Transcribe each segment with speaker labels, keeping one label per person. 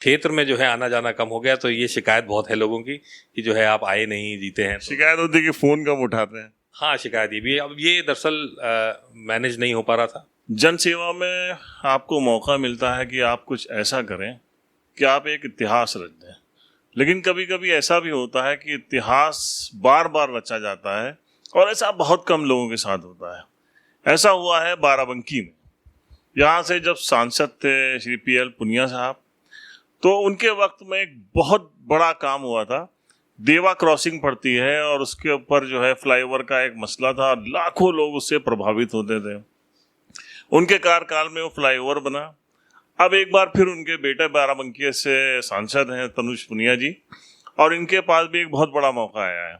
Speaker 1: क्षेत्र में जो है आना जाना कम हो गया, तो ये शिकायत बहुत है लोगों की कि जो है आप आए नहीं, जीते हैं।
Speaker 2: शिकायत होती है कि फोन कम उठाते हैं।
Speaker 1: हाँ, शिकायत ये भी है। अब ये दरअसल मैनेज नहीं हो पा रहा था।
Speaker 2: जन सेवा में आपको मौका मिलता है कि आप कुछ ऐसा करें कि आप एक इतिहास रच दें, लेकिन कभी कभी ऐसा भी होता है कि इतिहास बार बार रचा जाता है और ऐसा बहुत कम लोगों के साथ होता है। ऐसा हुआ है बाराबंकी में। यहाँ से जब सांसद थे श्री PL पुनिया साहब, तो उनके वक्त में एक बहुत बड़ा काम हुआ था। देवा क्रॉसिंग पड़ती है और उसके ऊपर जो है फ्लाईओवर का एक मसला था, लाखों लोग उससे प्रभावित होते थे। उनके कार्यकाल में वो फ्लाईओवर बना। अब एक बार फिर उनके बेटे बाराबंकी से सांसद हैं तनुज पुनिया जी, और इनके पास भी एक बहुत बड़ा मौका आया है।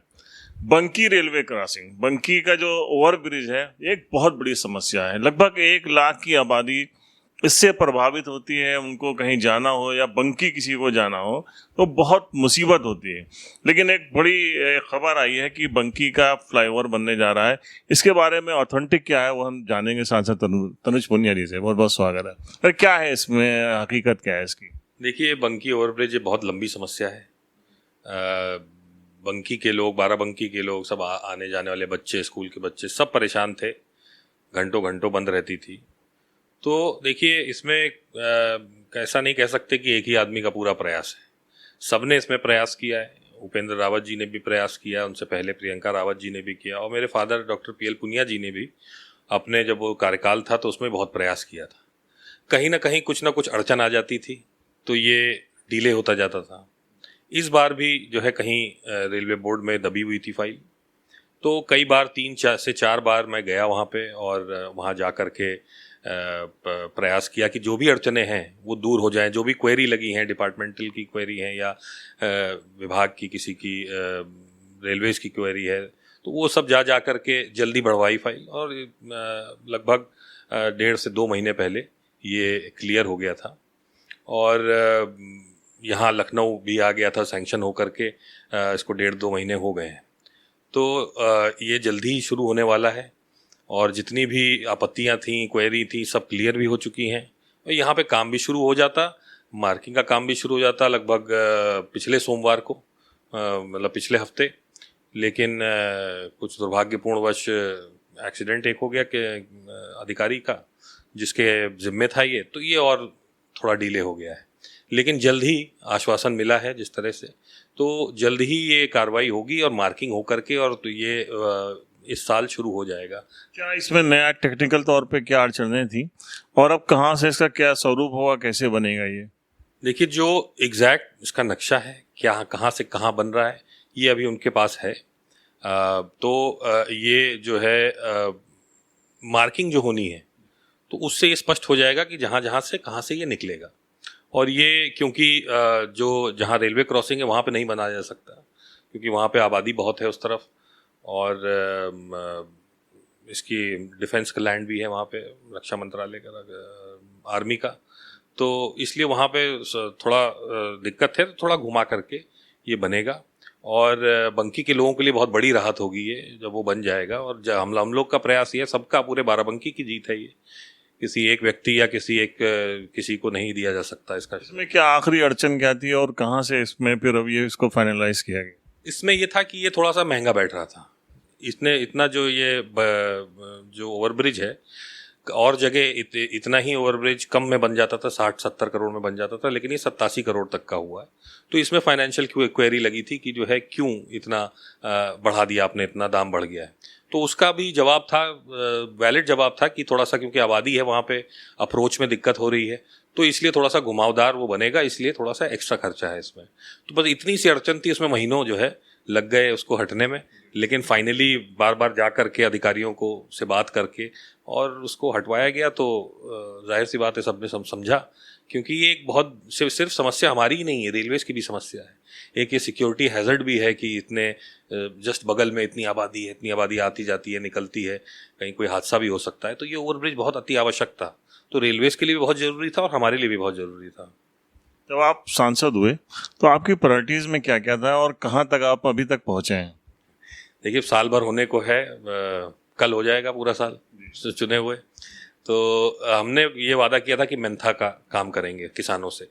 Speaker 2: बंकी रेलवे क्रॉसिंग, बंकी का जो ओवर ब्रिज है, एक बहुत बड़ी समस्या है। लगभग 1 लाख की आबादी इससे प्रभावित होती है। उनको कहीं जाना हो या बंकी किसी को जाना हो तो बहुत मुसीबत होती है। लेकिन एक बड़ी खबर आई है कि बंकी का फ्लाईओवर बनने जा रहा है। इसके बारे में ऑथेंटिक क्या है वो हम जानेंगे सांसद तनुज पुनिया जी से। बहुत बहुत स्वागत है। अरे क्या है इसमें, हकीकत क्या है इसकी?
Speaker 1: देखिए, बंकी ओवरब्रिज बहुत लंबी समस्या है। बंकी के लोग, बाराबंकी के लोग, सब आने जाने वाले बच्चे, स्कूल के बच्चे सब परेशान थे। घंटों घंटों बंद रहती थी। तो देखिए, इसमें ऐसा नहीं कह सकते कि एक ही आदमी का पूरा प्रयास है। सबने इसमें प्रयास किया है। उपेंद्र रावत जी ने भी प्रयास किया, उनसे पहले प्रियंका रावत जी ने भी किया, और मेरे फादर डॉक्टर PL पुनिया जी ने भी अपने जब वो कार्यकाल था तो उसमें बहुत प्रयास किया था। कहीं ना कहीं कुछ ना कुछ अड़चन आ जाती थी तो ये डिले होता जाता था। इस बार भी जो है कहीं रेलवे बोर्ड में दबी हुई थी फाइल। तो कई बार 3 से 4 बार मैं गया वहाँ पे, और वहाँ जा कर के प्रयास किया कि जो भी अड़चने हैं वो दूर हो जाएं। जो भी क्वेरी लगी हैं, डिपार्टमेंटल की क्वेरी हैं या विभाग की किसी की रेलवेज की क्वेरी है, तो वो सब जा कर के जल्दी बढ़वाई फाइल, और लगभग 1.5 से 2 महीने पहले ये क्लियर हो गया था। और यहाँ लखनऊ भी आ गया था सैंक्शन होकर के। इसको 1.5-2 महीने हो गए हैं। तो ये जल्दी ही शुरू होने वाला है, और जितनी भी आपत्तियां थीं, क्वेरी थी, सब क्लियर भी हो चुकी हैं। और यहाँ पे काम भी शुरू हो जाता, मार्किंग का काम भी शुरू हो जाता लगभग पिछले सोमवार को, मतलब पिछले हफ्ते। लेकिन कुछ दुर्भाग्यपूर्णवश एक्सीडेंट एक हो गया कि अधिकारी का, जिसके जिम्मे था ये, तो ये और थोड़ा डिले हो गया है। लेकिन जल्द ही आश्वासन मिला है जिस तरह से, तो जल्द ही ये कार्रवाई होगी और मार्किंग हो करके, और तो ये इस साल शुरू हो जाएगा।
Speaker 2: क्या इसमें नया टेक्निकल तौर पे क्या अड़चनें थी, और अब कहाँ से इसका क्या स्वरूप होगा, कैसे बनेगा ये?
Speaker 1: देखिए, जो एग्जैक्ट इसका नक्शा है, क्या कहाँ से कहाँ बन रहा है, ये अभी उनके पास है। ये जो है मार्किंग जो होनी है, तो उससे ये स्पष्ट हो जाएगा कि जहाँ जहाँ से कहाँ से ये निकलेगा। और ये क्योंकि जो जहाँ रेलवे क्रॉसिंग है वहाँ पे नहीं बनाया जा सकता, क्योंकि वहाँ पे आबादी बहुत है उस तरफ, और इसकी डिफेंस का लैंड भी है वहाँ पे, रक्षा मंत्रालय का, आर्मी का। तो इसलिए वहाँ पे थोड़ा दिक्कत है। तो थोड़ा घुमा करके ये बनेगा, और बंकी के लोगों के लिए बहुत बड़ी राहत होगी ये जब वो बन जाएगा। और हम लोग का प्रयास ये है, सबका, पूरे बाराबंकी की जीत है ये। किसी एक व्यक्ति या किसी को नहीं दिया जा सकता इसका।
Speaker 2: इसमें क्या आखिरी अड़चन क्या थी और कहाँ से इसमें फिर अब ये इसको फाइनलाइज किया गया?
Speaker 1: इसमें ये था कि ये थोड़ा सा महंगा बैठ रहा था। इसने इतना जो ओवरब्रिज है, और जगह इतना ही ओवरब्रिज कम में बन जाता था, 60-70 करोड़ में बन जाता था, लेकिन ये 87 करोड़ तक का हुआ है। तो इसमें फाइनेंशियल क्वेरी लगी थी कि जो है क्यों इतना बढ़ा दिया आपने, इतना दाम बढ़ गया है। तो उसका भी जवाब था, वैलिड जवाब था कि थोड़ा सा क्योंकि आबादी है वहाँ पे, अप्रोच में दिक्कत हो रही है, तो इसलिए थोड़ा सा घुमावदार वो बनेगा, इसलिए थोड़ा सा एक्स्ट्रा खर्चा है इसमें। तो बस इतनी सी अड़चन थी, उसमें महीनों जो है लग गए उसको हटने में। लेकिन फाइनली बार बार जा कर के अधिकारियों को से बात करके और उसको हटवाया गया। तो जाहिर सी बात है, सबने समझा, क्योंकि ये एक बहुत सिर्फ समस्या हमारी ही नहीं है, रेलवेज की भी समस्या है। एक ये सिक्योरिटी हैजर्ड भी है कि इतने जस्ट बगल में इतनी आबादी है, इतनी आबादी आती जाती है, निकलती है, कहीं कोई हादसा भी हो सकता है। तो ये ओवरब्रिज बहुत अति आवश्यक था। तो रेलवेज के लिए भी बहुत ज़रूरी था और हमारे लिए भी बहुत ज़रूरी था।
Speaker 2: जब आप सांसद हुए तो आपकी प्रायोरिटीज़ में क्या क्या था और कहाँ तक आप अभी तक पहुँचे हैं?
Speaker 1: देखिए, साल भर होने को है, कल हो जाएगा पूरा साल चुने हुए। तो हमने ये वादा किया था कि मेंथा का काम करेंगे किसानों से।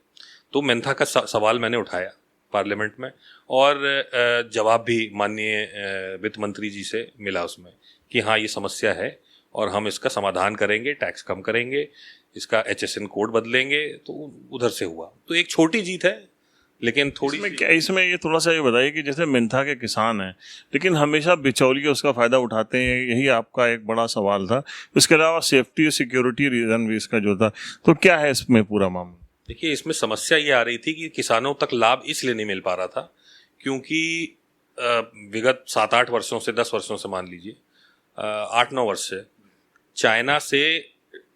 Speaker 1: तो मेंथा का सवाल मैंने उठाया पार्लियामेंट में, और जवाब भी माननीय वित्त मंत्री जी से मिला उसमें कि हाँ ये समस्या है और हम इसका समाधान करेंगे, टैक्स कम करेंगे, इसका HSN कोड बदलेंगे। तो उधर से हुआ। तो एक छोटी जीत है, लेकिन थोड़ी
Speaker 2: इसमें ये थोड़ा सा ये बताइए कि जैसे मेंथा के किसान हैं लेकिन हमेशा बिचौलिए उसका फ़ायदा उठाते हैं, यही आपका एक बड़ा सवाल था। इसके अलावा सेफ्टी और सिक्योरिटी रीज़न भी इसका जो था, तो क्या है इसमें पूरा मामला?
Speaker 1: देखिए, इसमें समस्या ये आ रही थी कि किसानों तक लाभ इसलिए नहीं मिल पा रहा था क्योंकि विगत 7-8 वर्षों से, 10 वर्षों से मान लीजिए, 8-9 वर्ष से चाइना से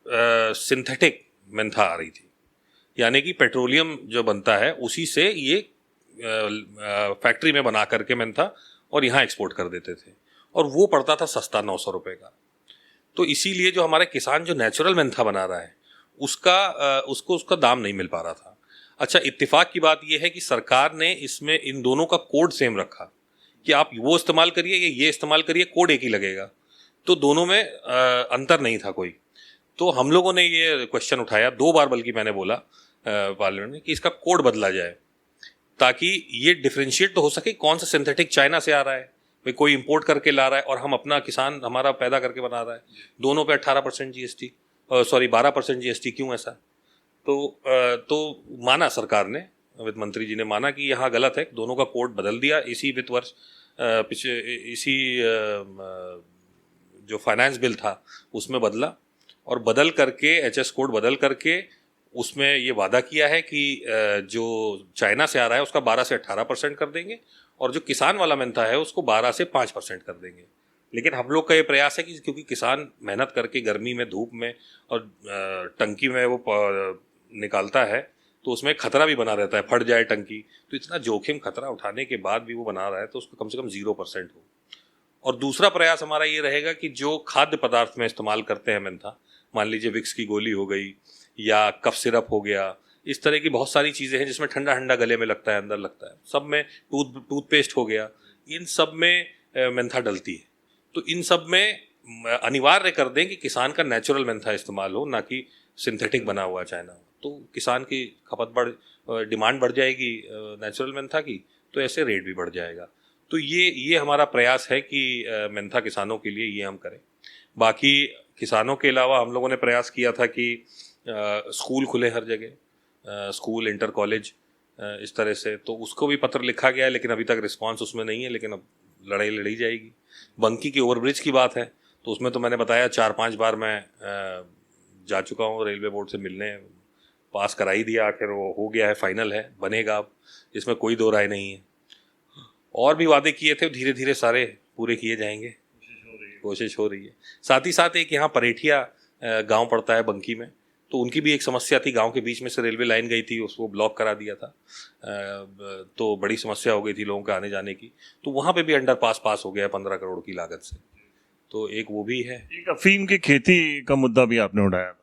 Speaker 1: सिंथेटिक मेंथा आ रही थी। यानी कि पेट्रोलियम जो बनता है उसी से ये फैक्ट्री में बना करके मेंथा और यहाँ एक्सपोर्ट कर देते थे, और वो पड़ता था सस्ता 900 रुपये का। तो इसीलिए जो हमारे किसान जो नेचुरल मेंथा बना रहा है उसका दाम नहीं मिल पा रहा था। अच्छा, इत्तेफाक की बात यह है कि सरकार ने इसमें इन दोनों का कोड सेम रखा कि आप वो इस्तेमाल करिए या ये इस्तेमाल करिए, कोड एक ही लगेगा। तो दोनों में अंतर नहीं था कोई। तो हम लोगों ने ये क्वेश्चन उठाया 2 बार, बल्कि मैंने बोला पार्लियामेंट में कि इसका कोड बदला जाए ताकि ये डिफरेंशिएट तो हो सके कौन सा सिंथेटिक चाइना से आ रहा है, भाई कोई इंपोर्ट करके ला रहा है और हम अपना किसान हमारा पैदा करके बना रहा है। दोनों पे 18% GST, सॉरी 12% GST, क्यों ऐसा? तो माना सरकार ने, वित्त मंत्री जी ने माना कि यहाँ गलत है, दोनों का कोड बदल दिया इसी वित्त वर्ष, इसी जो फाइनेंस बिल था उसमें बदला, और बदल करके HS कोड बदल करके उसमें ये वादा किया है कि जो चाइना से आ रहा है उसका 12 से 18% कर देंगे, और जो किसान वाला मेंथा है उसको 12 से 5% कर देंगे। लेकिन हम लोग का ये प्रयास है कि क्योंकि किसान मेहनत करके गर्मी में, धूप में और टंकी में वो निकालता है, तो उसमें खतरा भी बना रहता है, फट जाए टंकी, तो इतना जोखिम खतरा उठाने के बाद भी वो बना रहा है तो उसको कम से कम 0% हो। और दूसरा प्रयास हमारा ये रहेगा कि जो खाद्य पदार्थ में इस्तेमाल करते हैं मेंथा, मान लीजिए विक्स की गोली हो गई या कफ सिरप हो गया, इस तरह की बहुत सारी चीज़ें हैं जिसमें ठंडा ठंडा गले में लगता है, अंदर लगता है, सब में टूथपेस्ट हो गया, इन सब में मेंथा डलती है। तो इन सब में अनिवार्य कर दें कि किसान का नेचुरल मेंथा इस्तेमाल हो, ना कि सिंथेटिक बना हुआ चाइना। तो किसान की डिमांड बढ़ जाएगी नेचुरल मेंथा की, तो ऐसे रेट भी बढ़ जाएगा। तो ये हमारा प्रयास है कि मेंथा किसानों के लिए ये हम करें। बाकी किसानों के अलावा हम लोगों ने प्रयास किया था कि स्कूल खुले हर जगह, स्कूल, इंटर कॉलेज, इस तरह से। तो उसको भी पत्र लिखा गया है, लेकिन अभी तक रिस्पांस उसमें नहीं है, लेकिन अब लड़ाई लड़ी जाएगी। बंकी की ओवरब्रिज की बात है, तो उसमें तो मैंने बताया 4-5 बार मैं जा चुका हूँ रेलवे बोर्ड से मिलने, पास करा ही दिया, आखिर वो हो गया है, फाइनल है, बनेगा अब, इसमें कोई दो राय नहीं है। और भी वादे किए थे, धीरे धीरे सारे पूरे किए जाएंगे, कोशिश हो रही है। साथ ही साथ एक यहाँ परेठिया गांव पड़ता है बंकी में, तो उनकी भी एक समस्या थी, गांव के बीच में से रेलवे लाइन गई थी, उसको ब्लॉक करा दिया था, तो बड़ी समस्या हो गई थी लोगों के आने जाने की। तो वहाँ पे भी अंडरपास पास हो गया है 15 करोड़ की लागत से, तो एक वो भी है।
Speaker 2: एक अफीम की खेती का मुद्दा भी आपने उठाया था।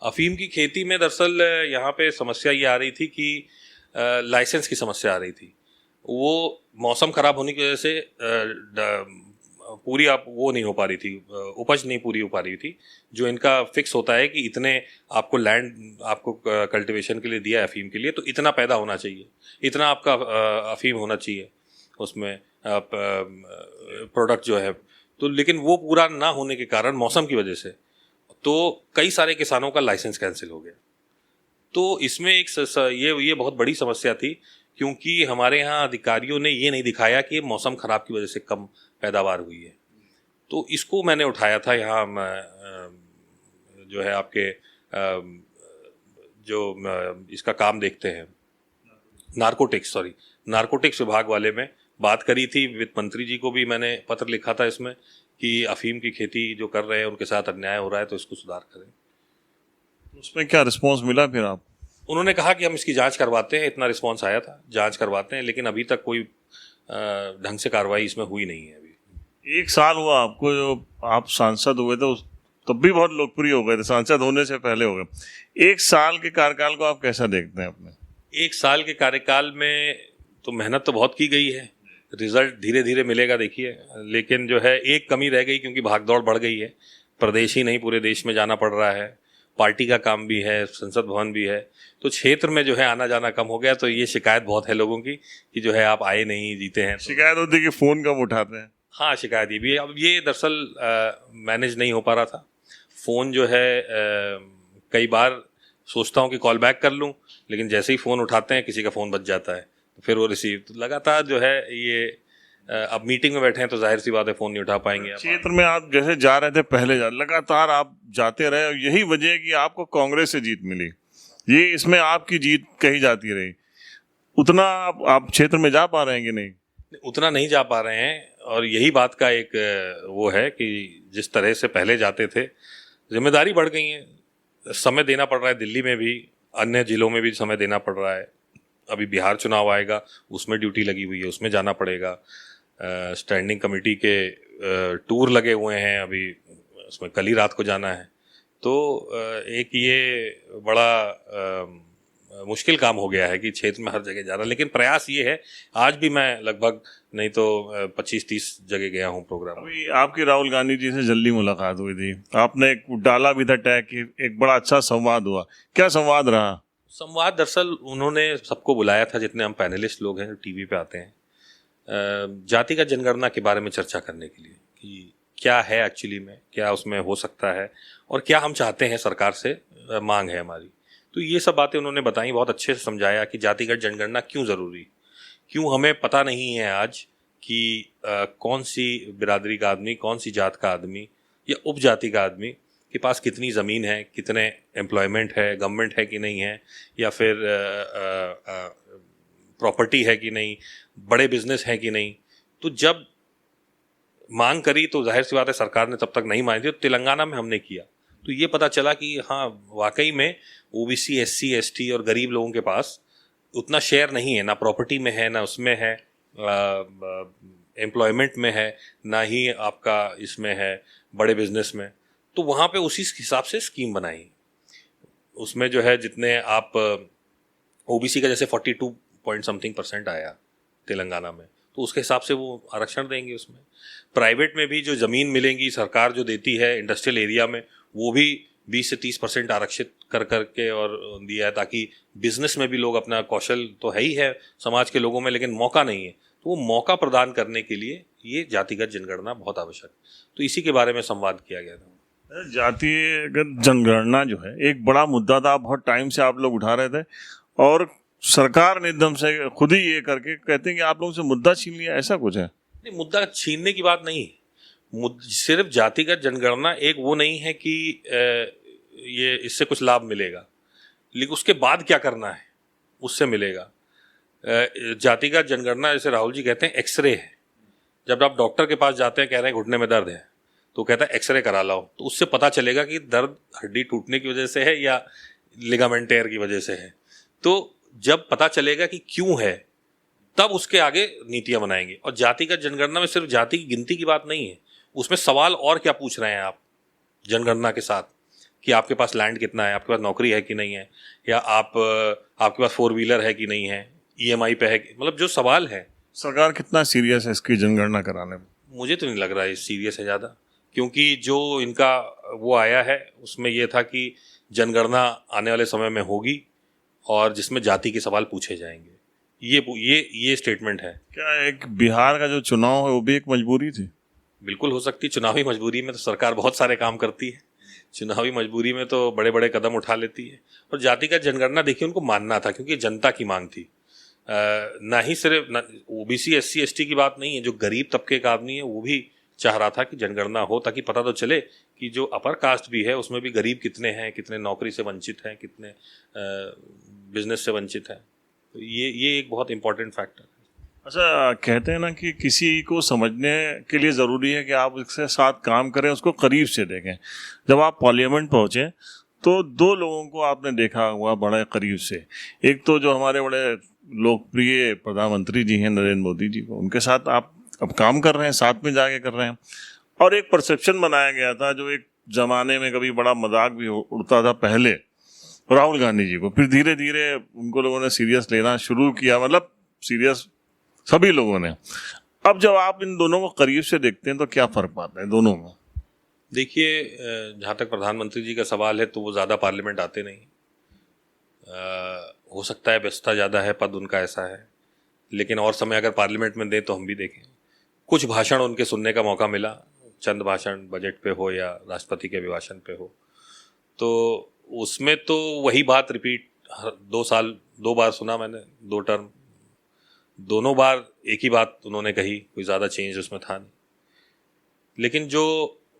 Speaker 1: अफीम की खेती में दरअसल यहाँ पे समस्या ये आ रही थी कि लाइसेंस की समस्या आ रही थी। वो मौसम खराब होने की वजह से पूरी वो नहीं हो पा रही थी, उपज नहीं पूरी हो पा रही थी। जो इनका फिक्स होता है कि इतने आपको लैंड आपको कल्टीवेशन के लिए दिया है अफीम के लिए, तो इतना पैदा होना चाहिए, इतना आपका अफीम होना चाहिए उसमें प्रोडक्ट जो है। तो लेकिन वो पूरा ना होने के कारण मौसम की वजह से तो कई सारे किसानों का लाइसेंस कैंसिल हो गया। तो इसमें एक ये बहुत बड़ी समस्या थी, क्योंकि हमारे यहाँ अधिकारियों ने ये नहीं दिखाया कि मौसम खराब की वजह से कम पैदावार हुई है। तो इसको मैंने उठाया था यहाँ जो है आपके जो इसका काम देखते हैं, नारकोटिक्स विभाग वाले में बात करी थी। वित्त मंत्री जी को भी मैंने पत्र लिखा था इसमें कि अफीम की खेती जो कर रहे हैं उनके साथ अन्याय हो रहा है, तो इसको सुधार करें।
Speaker 2: उसमें क्या रिस्पॉन्स मिला फिर आप?
Speaker 1: उन्होंने कहा कि हम इसकी जांच करवाते हैं, इतना रिस्पॉन्स आया था, जांच करवाते हैं, लेकिन अभी तक कोई ढंग से कार्रवाई इसमें हुई नहीं है। अभी
Speaker 2: 1 साल हुआ आपको, जो आप सांसद हुए थे तब भी बहुत लोकप्रिय हो गए थे, सांसद होने से पहले हो गए। 1 साल के कार्यकाल को आप कैसा देखते हैं अपने?
Speaker 1: 1 साल के कार्यकाल में तो मेहनत तो बहुत की गई है, रिजल्ट धीरे धीरे मिलेगा देखिए, लेकिन जो है एक कमी रह गई, क्योंकि भागदौड़ बढ़ गई है, प्रदेश ही नहीं पूरे देश में जाना पड़ रहा है, पार्टी का काम भी है, संसद भवन भी है, तो क्षेत्र में जो है आना जाना कम हो गया। तो ये शिकायत बहुत है लोगों की कि जो है आप आए नहीं, जीते हैं।
Speaker 2: शिकायत होती है कि फ़ोन कम उठाते हैं।
Speaker 1: हाँ, शिकायत ये भी है। अब ये दरअसल मैनेज नहीं हो पा रहा था। फ़ोन जो है कई बार सोचता हूँ कि कॉल बैक कर लूँ, लेकिन जैसे ही फ़ोन उठाते हैं किसी का फ़ोन बज जाता है, तो फिर वो रिसीव, तो लगातार जो है ये अब मीटिंग में बैठे हैं तो जाहिर सी बात है फ़ोन नहीं उठा पाएंगे।
Speaker 2: क्षेत्र में आप जैसे जा रहे थे पहले, लगातार आप जाते रहे और यही वजह है कि आपको कांग्रेस से जीत मिली, ये इसमें आपकी जीत कही जाती रही। उतना आप क्षेत्र में जा पा रहे हैं कि नहीं?
Speaker 1: उतना नहीं जा पा रहे हैं, और यही बात का एक वो है कि जिस तरह से पहले जाते थे, जिम्मेदारी बढ़ गई है, समय देना पड़ रहा है। दिल्ली में भी, अन्य जिलों में भी समय देना पड़ रहा है। अभी बिहार चुनाव आएगा, उसमें ड्यूटी लगी हुई है, उसमें जाना पड़ेगा। स्टैंडिंग कमेटी के टूर लगे हुए हैं अभी, उसमें कल ही रात को जाना है। तो एक ये बड़ा मुश्किल काम हो गया है कि क्षेत्र में हर जगह जा रहा, लेकिन प्रयास ये है। आज भी मैं लगभग नहीं तो 25-30 जगह गया हूँ प्रोग्राम।
Speaker 2: अभी आपकी राहुल गांधी जी से जल्दी मुलाकात हुई थी, आपने एक डाला भी था टैग कि एक बड़ा अच्छा संवाद हुआ, क्या संवाद रहा?
Speaker 1: संवाद दरअसल उन्होंने सबको बुलाया था, जितने हम पैनलिस्ट लोग हैं जो टीवी पे आते हैं, जातिगत जनगणना के बारे में चर्चा करने के लिए कि क्या है एक्चुअली में, क्या उसमें हो सकता है और क्या हम चाहते हैं, सरकार से मांग है हमारी। तो ये सब बातें उन्होंने बताई, बहुत अच्छे से समझाया कि जातिगत जनगणना क्यों ज़रूरी, क्यों हमें पता नहीं है आज कि कौन सी बिरादरी का आदमी, कौन सी जात का आदमी या उपजाति का आदमी के पास कितनी ज़मीन है, कितने एम्प्लॉयमेंट है, गवर्नमेंट है कि नहीं है, या फिर प्रॉपर्टी है कि नहीं, बड़े बिजनेस हैं कि नहीं। तो जब मांग करी तो जाहिर सी बात है सरकार ने तब तक नहीं मानी थी। तो तेलंगाना में हमने किया तो ये पता चला कि हाँ, वाकई में ओबीसी, एससी, एसटी और गरीब लोगों के पास उतना शेयर नहीं है, ना प्रॉपर्टी में है, ना उसमें है, एम्प्लॉयमेंट में है, ना ही आपका इसमें है बड़े बिजनेस में। तो वहाँ पे उसी हिसाब से स्कीम बनाई। उसमें जो है जितने आप ओबीसी का जैसे 42% आया तेलंगाना में, तो उसके हिसाब से वो आरक्षण देंगे। उसमें प्राइवेट में भी जो ज़मीन मिलेंगी सरकार जो देती है इंडस्ट्रियल एरिया में, वो भी 20 से 30% आरक्षित कर करके और दिया है, ताकि बिजनेस में भी लोग, अपना कौशल तो है ही है समाज के लोगों में, लेकिन मौका नहीं है, तो वो मौका प्रदान करने के लिए ये जातिगत जनगणना बहुत आवश्यक। तो इसी के बारे में संवाद किया गया था।
Speaker 2: जातिगत जनगणना जो है एक बड़ा मुद्दा था, बहुत टाइम से आप लोग उठा रहे थे, और सरकार ने एकदम से खुद ही ये करके कहते हैं कि आप लोगों से मुद्दा छीन लिया, ऐसा कुछ है?
Speaker 1: नहीं, मुद्दा छीनने की बात नहीं है। सिर्फ जातिगत जनगणना एक वो नहीं है कि ये इससे कुछ लाभ मिलेगा, लेकिन उसके बाद क्या करना है उससे मिलेगा। जातिगत जनगणना, जैसे राहुल जी कहते हैं, एक्सरे है। जब आप डॉक्टर के पास जाते हैं, कह रहे हैं घुटने में दर्द है, तो कहता है एक्सरे करा लाओ, तो उससे पता चलेगा कि दर्द हड्डी टूटने की वजह से है या लिगामेंट टेयर की वजह से है। तो जब पता चलेगा कि क्यों है, तब उसके आगे नीतियां बनाएंगे। और जातिगत जनगणना में सिर्फ जाति की गिनती की बात नहीं है, उसमें सवाल और क्या पूछ रहे हैं आप जनगणना के साथ, कि आपके पास लैंड कितना है, आपके पास नौकरी है कि नहीं है, या आपके पास 4 व्हीलर है कि नहीं है, ईएमआई पे है, मतलब जो सवाल है।
Speaker 2: सरकार कितना सीरियस है इसकी जनगणना कराने में?
Speaker 1: मुझे तो नहीं लग रहा है सीरियस है ज़्यादा, क्योंकि जो इनका वो आया है उसमें ये था कि जनगणना आने वाले समय में होगी और जिसमें जाति के सवाल पूछे जाएंगे। ये स्टेटमेंट है।
Speaker 2: क्या एक बिहार का जो चुनाव है वो भी एक मजबूरी थी?
Speaker 1: बिल्कुल हो सकती। चुनावी मजबूरी में तो सरकार बहुत सारे काम करती है, चुनावी मजबूरी में तो बड़े बड़े कदम उठा लेती है। और जातिगत जनगणना देखिए उनको मानना था, क्योंकि जनता की मांग थी। ना ही सिर्फ ओबीसी, एससी, एसटी की बात नहीं है, जो गरीब तबके का आदमी है वो भी चाह रहा था कि जनगणना हो, ताकि पता तो चले कि जो अपर कास्ट भी है उसमें भी गरीब कितने हैं, कितने नौकरी से वंचित हैं, कितने बिजनेस से वंचित हैं। तो ये एक बहुत इंपॉर्टेंट फैक्टर है।
Speaker 2: अच्छा, कहते हैं ना कि किसी को समझने के लिए ज़रूरी है कि आप उसके साथ काम करें, उसको करीब से देखें। जब आप पार्लियामेंट पहुँचे तो 2 लोगों को आपने देखा हुआ बड़े करीब से। एक तो जो हमारे बड़े लोकप्रिय प्रधानमंत्री जी हैं नरेंद्र मोदी जी को, उनके साथ आप अब काम कर रहे हैं, साथ में जाके कर रहे हैं। और एक परसेप्शन बनाया गया था जो एक ज़माने में कभी बड़ा मजाक भी उड़ता था पहले, राहुल गांधी जी को, फिर धीरे धीरे उनको लोगों ने सीरियस लेना शुरू किया, मतलब सीरियस सभी लोगों ने। अब जब आप इन दोनों को करीब से देखते हैं तो क्या फ़र्क पाता है दोनों में?
Speaker 1: देखिए, जहाँ तक प्रधानमंत्री जी का सवाल है तो वो ज़्यादा पार्लियामेंट आते नहीं। हो सकता है व्यस्तता ज़्यादा है, पद उनका ऐसा है, लेकिन और समय अगर पार्लियामेंट में दें तो हम भी देखें। कुछ भाषण उनके सुनने का मौका मिला, चंद भाषण बजट पे हो या राष्ट्रपति के अभिभाषण पे हो, तो उसमें तो वही बात रिपीट 2 साल 2 बार सुना मैंने, 2 टर्म, दोनों बार एक ही बात उन्होंने कही, कोई ज़्यादा चेंज उसमें था नहीं। लेकिन जो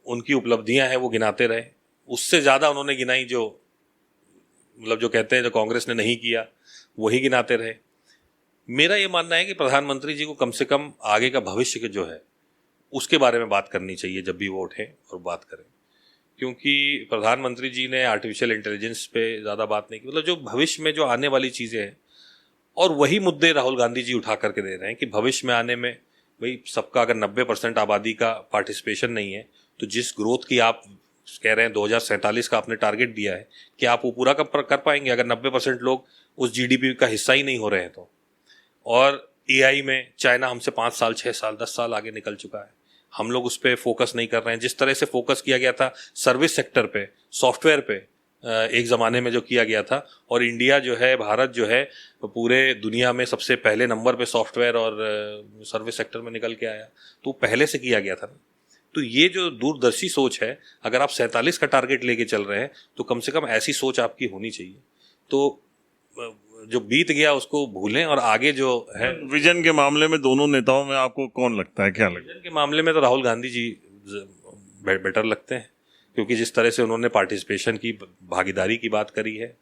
Speaker 1: उनकी उपलब्धियां हैं वो गिनाते रहे, उससे ज़्यादा उन्होंने गिनाई जो मतलब जो कहते हैं जो कांग्रेस ने नहीं किया वही गिनाते रहे। मेरा ये मानना है कि प्रधानमंत्री जी को कम से कम आगे का भविष्य के जो है उसके बारे में बात करनी चाहिए जब भी वो उठें और बात करें, क्योंकि प्रधानमंत्री जी ने आर्टिफिशियल इंटेलिजेंस पे ज़्यादा बात नहीं की, मतलब जो भविष्य में जो आने वाली चीज़ें हैं, और वही मुद्दे राहुल गांधी जी उठा करके दे रहे हैं कि भविष्य में आने में भाई सबका अगर 90% आबादी का पार्टिसिपेशन नहीं है तो जिस ग्रोथ की आप कह रहे हैं 2047 का आपने टारगेट दिया है, कि आप वो पूरा कर पाएंगे अगर 90% लोग उस जीडीपी का हिस्सा ही नहीं हो रहे हैं तो। और एआई में चाइना हमसे 5 साल 6 साल 10 साल आगे निकल चुका है, हम लोग उस पर फोकस नहीं कर रहे हैं। जिस तरह से फोकस किया गया था सर्विस सेक्टर पे, सॉफ्टवेयर पे एक ज़माने में जो किया गया था, और इंडिया जो है, भारत जो है, पूरे दुनिया में सबसे पहले नंबर पे सॉफ्टवेयर और सर्विस सेक्टर में निकल के आया, तो पहले से किया गया था ना। तो ये जो दूरदर्शी सोच है, अगर आप 47 का टारगेट लेके चल रहे हैं तो कम से कम ऐसी सोच आपकी होनी चाहिए। तो जो बीत गया उसको भूलें और आगे जो है।
Speaker 2: विजन के मामले में दोनों नेताओं में आपको कौन लगता है, क्या लगता है?
Speaker 1: विजन के मामले में तो राहुल गांधी जी बेटर लगते हैं, क्योंकि जिस तरह से उन्होंने पार्टिसिपेशन की, भागीदारी की बात करी है,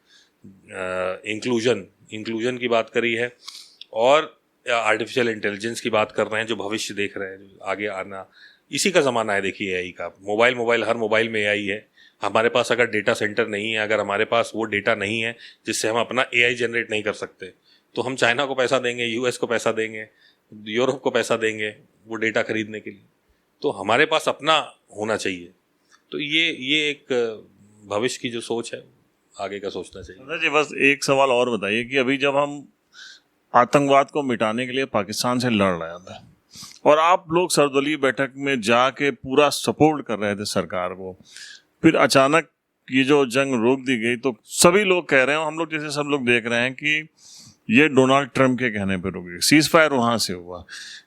Speaker 1: इंक्लूजन की बात करी है, और आर्टिफिशियल इंटेलिजेंस की बात कर रहे हैं, जो भविष्य देख रहे हैं आगे आना। इसी का ज़माना है देखिए एआई का। मोबाइल हर मोबाइल में एआई है। हमारे पास अगर डेटा सेंटर नहीं है, अगर हमारे पास वो डेटा नहीं है जिससे हम अपना एआई जनरेट नहीं कर सकते, तो हम चाइना को पैसा देंगे, यूएस को पैसा देंगे, यूरोप को पैसा देंगे वो डेटा खरीदने के लिए। तो हमारे पास अपना होना चाहिए। तो ये एक भविष्य की जो सोच है, आगे का सोचना चाहिए।
Speaker 2: जी बस एक सवाल और बताइए कि अभी जब हम आतंकवाद को मिटाने के लिए पाकिस्तान से लड़ रहे थे और आप लोग सर्वदलीय बैठक में जाके पूरा सपोर्ट कर रहे थे सरकार को, फिर अचानक ये जो जंग रोक दी गई, तो सभी लोग कह रहे हैं, हम लोग जैसे सब लोग देख रहे हैं कि ये डोनाल्ड ट्रंप के कहने पर रुक गई, सीज फायर वहां से हुआ।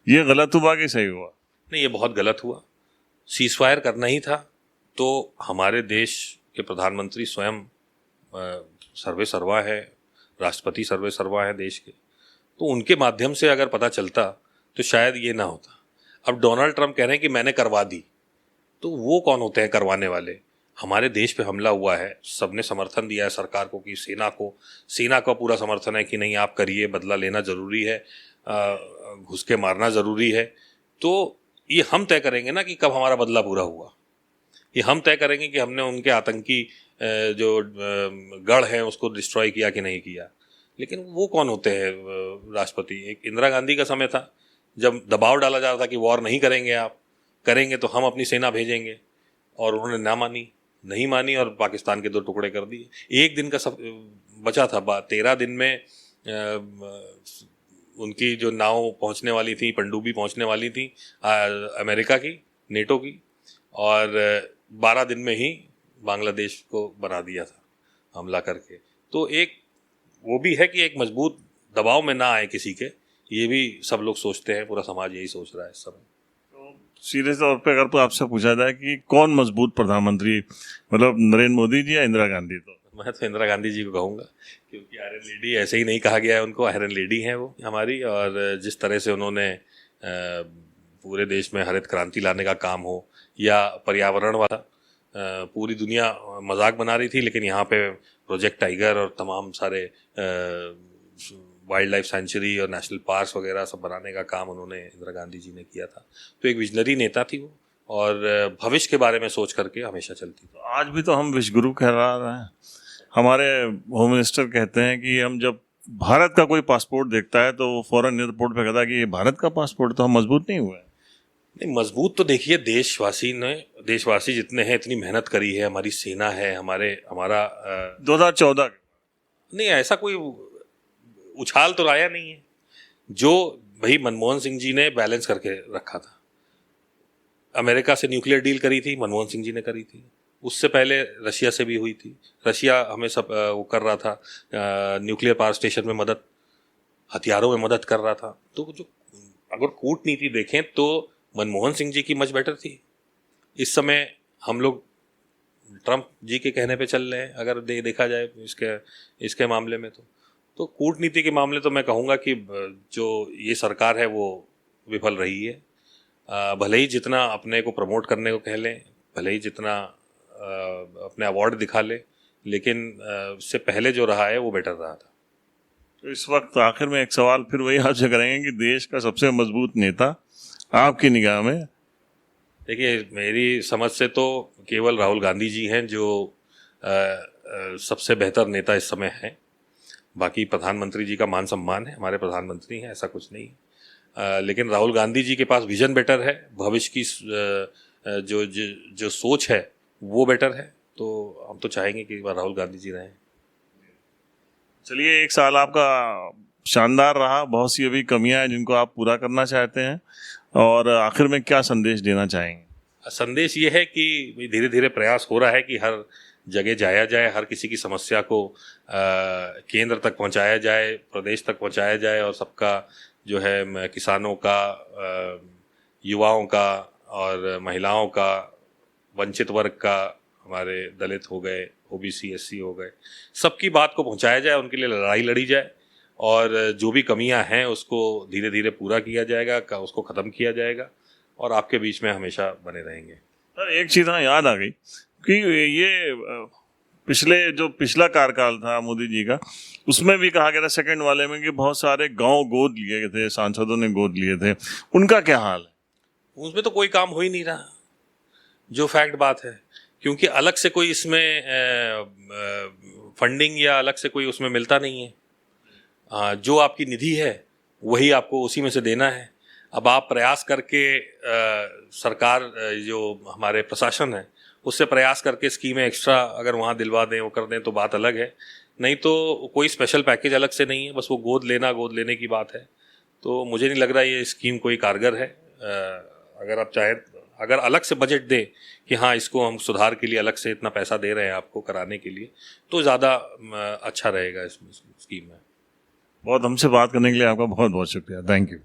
Speaker 2: ये गलत हुआ कि सही हुआ?
Speaker 1: नहीं, ये बहुत गलत हुआ। सीज फायर करना ही था तो हमारे देश के प्रधानमंत्री स्वयं सर्वे सर्वा है, राष्ट्रपति सर्वे सर्वा है देश के, तो उनके माध्यम से अगर पता चलता तो शायद ये ना होता। अब डोनाल्ड ट्रंप कह रहे हैं कि मैंने करवा दी, तो वो कौन होते हैं करवाने वाले? हमारे देश पे हमला हुआ है, सबने समर्थन दिया है सरकार को, कि सेना का पूरा समर्थन है कि नहीं आप करिए, बदला लेना ज़रूरी है, घुस के मारना ज़रूरी है। तो ये हम तय करेंगे ना कि कब हमारा बदला पूरा हुआ। ये हम तय करेंगे कि हमने उनके आतंकी जो गढ़ हैं उसको डिस्ट्रॉय किया कि नहीं किया। लेकिन वो कौन होते हैं राष्ट्रपति? एक इंदिरा गांधी का समय था जब दबाव डाला जा रहा था कि वॉर नहीं करेंगे, आप करेंगे तो हम अपनी सेना भेजेंगे, और उन्होंने नहीं मानी और पाकिस्तान के 2 टुकड़े कर दिए। एक दिन का सब बचा था, 13 दिन में उनकी जो नाव पहुंचने वाली थी, पनडुब्बी पहुंचने वाली थी अमेरिका की, नेटो की, और 12 दिन में ही बांग्लादेश को बना दिया था हमला करके। तो एक वो भी है कि एक मजबूत दबाव में ना आए किसी के, ये भी सब लोग सोचते हैं, पूरा समाज यही सोच रहा है इस समय।
Speaker 2: तो सीधे तौर पे अगर तो आपसे पूछा जाए कि कौन मजबूत प्रधानमंत्री, मतलब नरेंद्र मोदी जी या इंदिरा गांधी, तो
Speaker 1: मैं तो इंदिरा गांधी जी को कहूँगा, क्योंकि आयरन लेडी ऐसे ही नहीं कहा गया है उनको, आयरन लेडी हैं वो हमारी। और जिस तरह से उन्होंने पूरे देश में हरित क्रांति लाने का काम हो, या पर्यावरण वाला, पूरी दुनिया मजाक बना रही थी, लेकिन यहाँ पे प्रोजेक्ट टाइगर और तमाम सारे वाइल्ड लाइफ सेंचुरी और नेशनल पार्क्स वगैरह सब बनाने का काम उन्होंने, इंदिरा गांधी जी ने किया था। तो एक विजनरी नेता थी वो, और भविष्य के बारे में सोच करके हमेशा चलती थी।
Speaker 2: आज भी तो हम विश्वगुरु कहला रहे हैं। हमारे होम मिनिस्टर कहते हैं कि हम जब भारत का कोई पासपोर्ट देखता है तो वो फौरन एयरपोर्ट पे कहता है कि ये भारत का पासपोर्ट, तो हम मजबूत नहीं हुए।
Speaker 1: नहीं, मजबूत तो देखिए देशवासी जितने हैं, इतनी मेहनत करी है, हमारी सेना है, हमारा
Speaker 2: 2014
Speaker 1: नहीं, ऐसा कोई उछाल तो आया नहीं है। जो भाई मनमोहन सिंह जी ने बैलेंस करके रखा था, अमेरिका से न्यूक्लियर डील करी थी, मनमोहन सिंह जी ने करी थी। उससे पहले रशिया से भी हुई थी। रशिया हमें सब वो कर रहा था, न्यूक्लियर पावर स्टेशन में मदद, हथियारों में मदद कर रहा था। तो जो अगर कूटनीति देखें तो मनमोहन सिंह जी की मच बेटर थी। इस समय हम लोग ट्रंप जी के कहने पे चल रहे हैं, अगर देखा जाए इसके मामले में। तो कूटनीति के मामले तो मैं कहूँगा कि जो ये सरकार है वो विफल रही है। भले ही जितना अपने को प्रमोट करने को कह लें, भले ही जितना अपने अवार्ड दिखा ले, लेकिन उससे पहले जो रहा है वो बेटर रहा था।
Speaker 2: तो इस वक्त आखिर में एक सवाल फिर वही आपसे करेंगे कि देश का सबसे मजबूत नेता आपकी निगाह में?
Speaker 1: देखिए, मेरी समझ से तो केवल राहुल गांधी जी हैं जो सबसे बेहतर नेता इस समय हैं। बाकी प्रधानमंत्री जी का मान सम्मान है, हमारे प्रधानमंत्री हैं, ऐसा कुछ नहीं है। लेकिन राहुल गांधी जी के पास विजन बेटर है, भविष्य की जो सोच है वो बेटर है। तो हम तो चाहेंगे कि राहुल गांधी जी रहें।
Speaker 2: चलिए, एक साल आपका शानदार रहा, बहुत सी अभी कमियां हैं जिनको आप पूरा करना चाहते हैं, और आखिर में क्या संदेश देना चाहेंगे?
Speaker 1: संदेश ये है कि धीरे धीरे प्रयास हो रहा है कि हर जगह जाया जाए, हर किसी की समस्या को केंद्र तक पहुंचाया जाए, प्रदेश तक पहुंचाया जाए, और सबका जो है किसानों का, युवाओं का और महिलाओं का, वंचित वर्ग का, हमारे दलित हो गए, ओबीसी एससी हो गए, सबकी बात को पहुंचाया जाए, उनके लिए लड़ाई लड़ी जाए, और जो भी कमियां हैं उसको धीरे धीरे पूरा किया जाएगा, उसको ख़त्म किया जाएगा, और आपके बीच में हमेशा बने रहेंगे।
Speaker 2: सर, एक चीज़ हाँ याद आ गई कि ये पिछला कार्यकाल था मोदी जी का, उसमें भी कहा गया था सेकंड वाले में कि बहुत सारे गांव गोद लिए गए थे, सांसदों ने गोद लिए थे, उनका क्या हाल है?
Speaker 1: उसमें तो कोई काम हो ही नहीं रहा, जो फैक्ट बात है, क्योंकि अलग से कोई इसमें फंडिंग या अलग से कोई उसमें मिलता नहीं है। जो आपकी निधि है वही आपको उसी में से देना है। अब आप प्रयास करके सरकार जो हमारे प्रशासन है उससे प्रयास करके स्कीमें एक्स्ट्रा अगर वहाँ दिलवा दें, वो कर दें तो बात अलग है, नहीं तो कोई स्पेशल पैकेज अलग से नहीं है, बस वो गोद लेने की बात है। तो मुझे नहीं लग रहा ये स्कीम कोई कारगर है। अगर आप चाहें, अगर अलग से बजट दें कि हाँ इसको हम सुधार के लिए अलग से इतना पैसा दे रहे हैं आपको कराने के लिए, तो ज़्यादा अच्छा रहेगा इस स्कीम में।
Speaker 2: बहुत हमसे बात करने के लिए आपका बहुत बहुत शुक्रिया। Thank you.